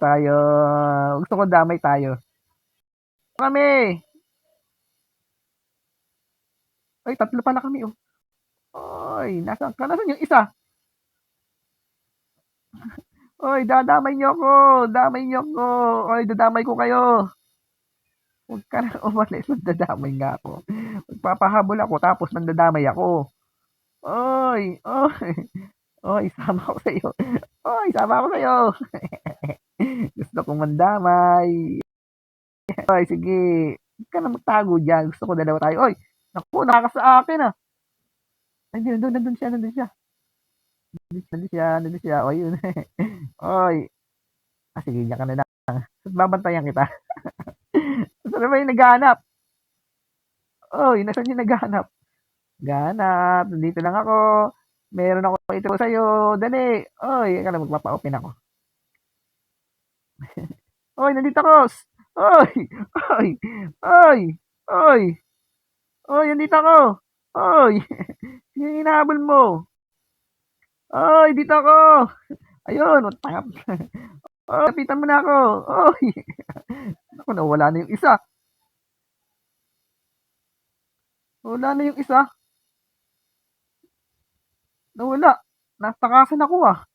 Tayo. Gusto ko damay tayo. Kami. Ay, tatlo pala kami, oh. Oy, nasaan ka? Nasaan yung isa? Oy, dadamay niyo ako. Damay niyo ako. Oy, dadamay ko kayo. Huwag ka na umalis. Magdadamay nga ako. Magpapahabol ako tapos mandadamay ako. Oy, oy. Oy, sama ako sa iyo. Oy, sama ako sa iyo. Gusto kong mandamay. Oy, sige. Huwag ka na magtago diyan. Gusto ko dalawa tayo. Oy, naku, nakaka sa akin ah. Ay, nandun siya, nandun siya. Nandun siya. O, yun. Oy. Ah, sige, diyan ka na lang. Babantayan kita. Saan ba yung naghahanap? Oy, nasaan yung naghahanap? Naghahanap. Nandito lang ako. Meron ako ituro sa'yo. Dali. Oy, ika na magpapa-open ako. Oy, nandito ako. Oy, oy, oy, oy, oy, nandito ako. Oy, sino yung hinahabol mo? Oy, dito ako. Ayun, tangap. Oy, lapitan mo na ako. Oy, naku, nawala na yung isa. Nawala na yung isa. Nawala. Natakasan ako ah.